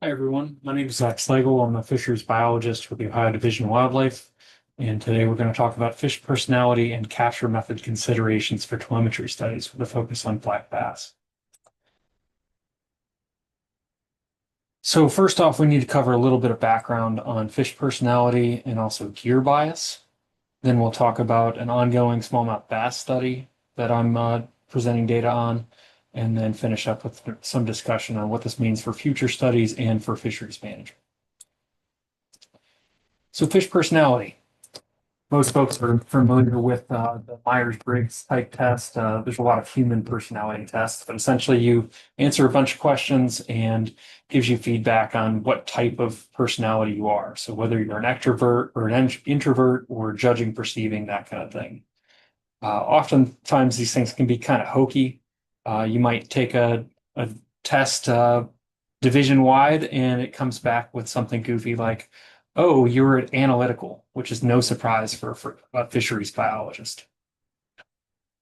Hi, everyone. My name is Zach Slagle. I'm a fisheries biologist with the Ohio Division of Wildlife. And today we're going to talk about fish personality and capture method considerations for telemetry studies with a focus on black bass. So first off, we need to cover a little bit of background on fish personality and also gear bias. Then we'll talk about an ongoing smallmouth bass study that I'm presenting data on, and then finish up with some discussion on what this means for future studies and for fisheries management. So fish personality. Most folks are familiar with the Myers-Briggs type test. There's a lot of human personality tests, but essentially you answer a bunch of questions and gives you feedback on what type of personality you are. So whether you're an extrovert or an introvert or judging, perceiving, that kind of thing. Oftentimes these things can be kind of hokey. You might take a test division wide and it comes back with something goofy like, oh, you're analytical, which is no surprise for a fisheries biologist.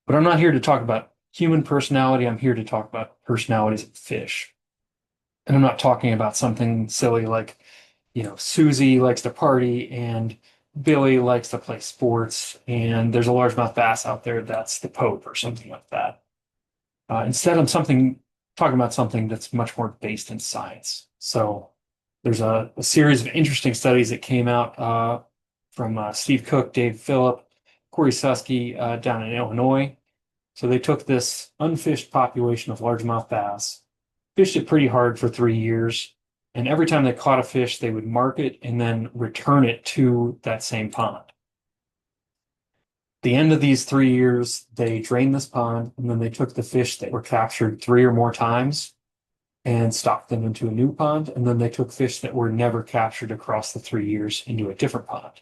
But I'm not here to talk about human personality. I'm here to talk about personalities of fish. And I'm not talking about something silly like, Susie likes to party and Billy likes to play sports, and there's a largemouth bass out there that's the Pope or something like that. Instead, talking about something that's much more based in science. So there's a series of interesting studies that came out from Steve Cook, Dave Phillip, Corey Susky down in Illinois. So they took this unfished population of largemouth bass, fished it pretty hard for 3 years, and every time they caught a fish, they would mark it and then return it to that same pond. The end of these 3 years, they drained this pond, and then they took the fish that were captured 3 or more times and stocked them into a new pond. And then they took fish that were never captured across the 3 years into a different pond.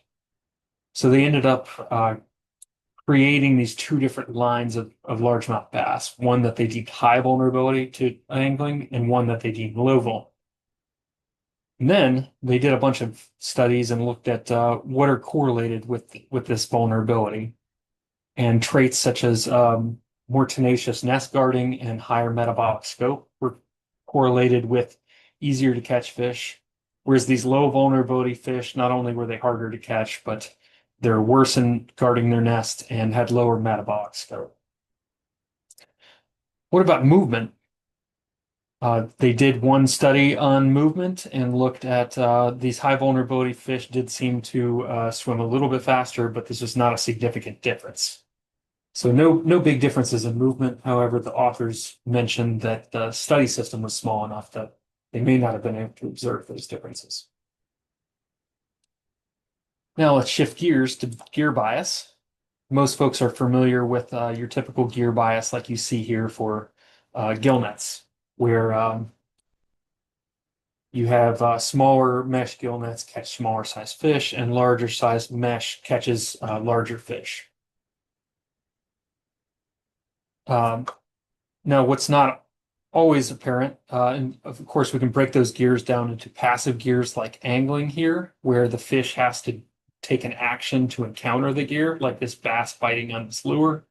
So they ended up creating these two different lines of largemouth bass, one that they deemed high vulnerability to angling and one that they deemed low vulnerability. And then they did a bunch of studies and looked at what are correlated with this vulnerability. And traits such as more tenacious nest guarding and higher metabolic scope were correlated with easier to catch fish. Whereas these low vulnerability fish, not only were they harder to catch, but they're worse in guarding their nest and had lower metabolic scope. What about movement? They did one study on movement and looked at these high vulnerability fish did seem to swim a little bit faster, but this is not a significant difference. So no big differences in movement. However, the authors mentioned that the study system was small enough that they may not have been able to observe those differences. Now let's shift gears to gear bias. Most folks are familiar with your typical gear bias like you see here for gill nets, where you have smaller mesh gill nets catch smaller size fish and larger size mesh catches larger fish. Now, what's not always apparent, and of course, we can break those gears down into passive gears like angling here, where the fish has to take an action to encounter the gear, like this bass biting on this lure.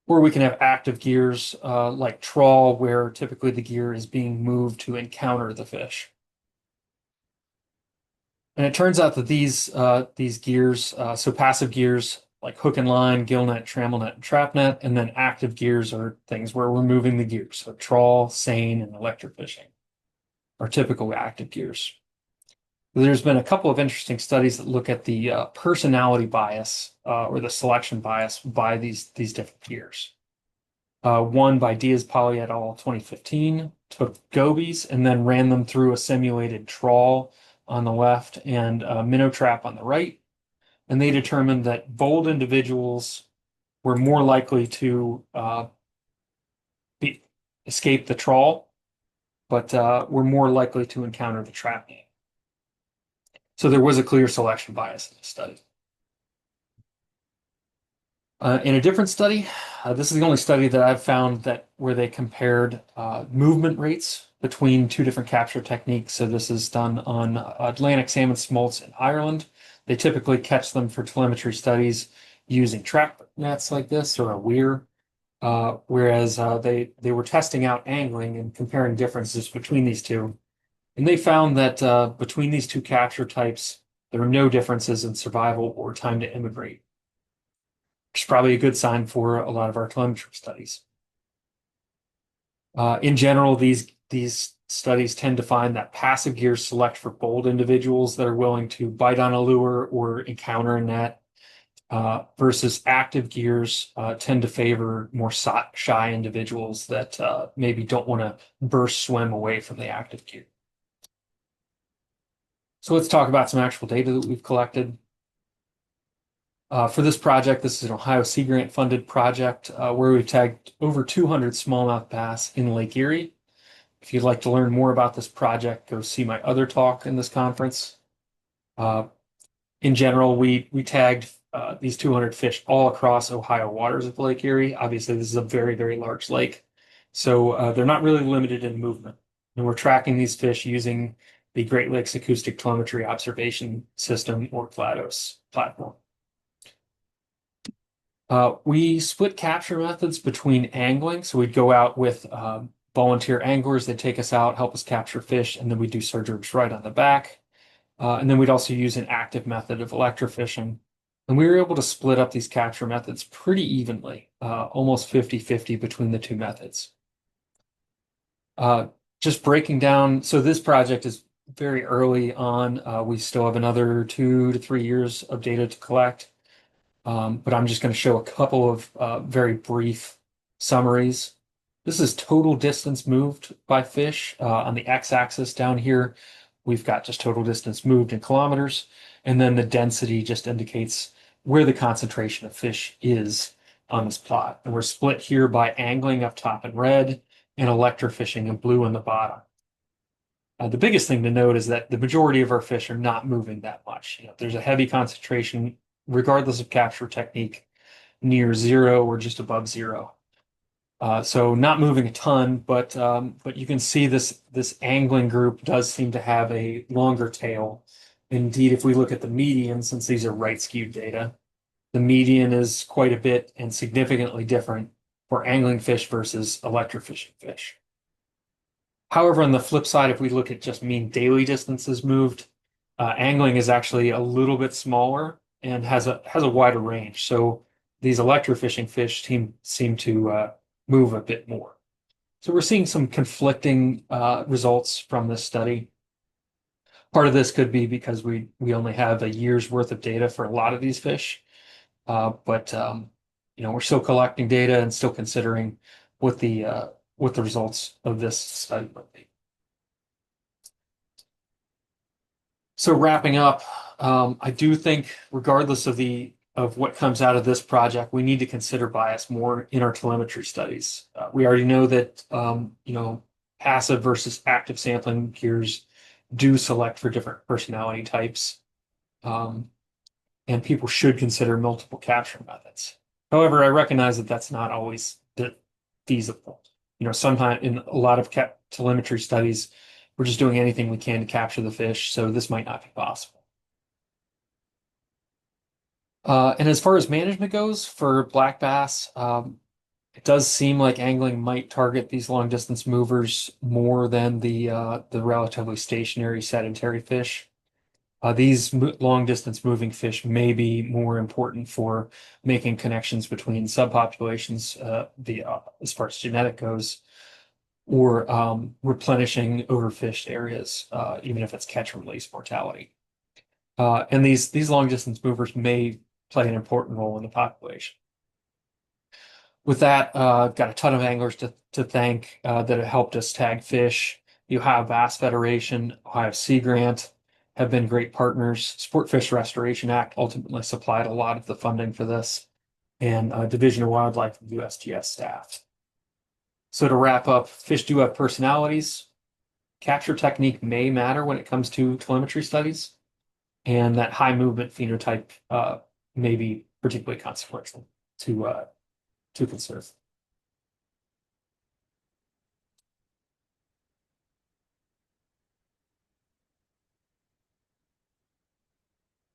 Or we can have active gears like trawl, where typically the gear is being moved to encounter the fish. And it turns out that these gears, so passive gears like hook and line, gill net, trammel net, and trap net, and then active gears are things where we're moving the gears. So trawl, seine, and electrofishing are typical active gears. There's been a couple of interesting studies that look at the personality bias or the selection bias by these different gears. One by Diaz-Polly et al. 2015 took gobies and then ran them through a simulated trawl on the left and a minnow trap on the right. And they determined that bold individuals were more likely to escape the trawl, but were more likely to encounter the trap net. So there was a clear selection bias in this study. In a different study, this is the only study that I've found where they compared movement rates between two different capture techniques. So this is done on Atlantic salmon smolts in Ireland. They typically catch them for telemetry studies using trap nets like this or a weir. whereas they were testing out angling and comparing differences between these two. And they found that between these two capture types, there were no differences in survival or time to immigrate, which is probably a good sign for a lot of our telemetry studies. In general, these studies tend to find that passive gears select for bold individuals that are willing to bite on a lure or encounter a net, versus active gears tend to favor more shy individuals that maybe don't want to burst swim away from the active gear. So let's talk about some actual data that we've collected. For this project, this is an Ohio Sea Grant funded project where we've tagged over 200 smallmouth bass in Lake Erie. If you'd like to learn more about this project, go see my other talk in this conference. In general, we tagged these 200 fish all across Ohio waters of Lake Erie. Obviously, this is a very, very large lake, so they're not really limited in movement. And we're tracking these fish using the Great Lakes Acoustic Telemetry Observation System, or GLaDOS platform. We split capture methods between angling, so we'd go out with volunteer anglers. They'd take us out, help us capture fish, and then we'd do surge right on the back. And then we'd also use an active method of electrofishing. And we were able to split up these capture methods pretty evenly, almost 50-50 between the two methods. Just breaking down, so this project is very early on. We still have another 2 to 3 years of data to collect. But I'm just going to show a couple of very brief summaries. This is total distance moved by fish. On the x-axis down here, we've got just total distance moved in kilometers, and then the density just indicates where the concentration of fish is on this plot. And we're split here by angling up top in red and electrofishing in blue on the bottom. The biggest thing to note is that the majority of our fish are not moving that much. There's a heavy concentration, regardless of capture technique, near zero or just above zero. So not moving a ton, but you can see this angling group does seem to have a longer tail. Indeed, if we look at the median, since these are right skewed data, the median is quite a bit and significantly different for angling fish versus electrofishing fish. However, on the flip side, if we look at just mean daily distances moved, angling is actually a little bit smaller and has a wider range. So these electrofishing fish seem to move a bit more. So we're seeing some conflicting results from this study. Part of this could be because we only have a year's worth of data for a lot of these fish, but we're still collecting data and still considering what the results of this study might be. So wrapping up, I do think, regardless of what comes out of this project, we need to consider bias more in our telemetry studies. We already know that passive versus active sampling gears do select for different personality types, and people should consider multiple capture methods. However, I recognize that that's not always feasible. Sometimes in a lot of telemetry studies, we're just doing anything we can to capture the fish, so this might not be possible. And as far as management goes for black bass, it does seem like angling might target these long distance movers more than the relatively stationary sedentary fish. These long distance moving fish may be more important for making connections between subpopulations, as far as genetic goes, or replenishing overfished areas, even if it's catch and release mortality. And these long distance movers may play an important role in the population. With that, I've got a ton of anglers to thank that have helped us tag fish. The Ohio Bass Federation, Ohio Sea Grant have been great partners. Sport Fish Restoration Act ultimately supplied a lot of the funding for this, and Division of Wildlife and USGS staff. So to wrap up, fish do have personalities. Capture technique may matter when it comes to telemetry studies, and that high movement phenotype may be particularly consequential to consider.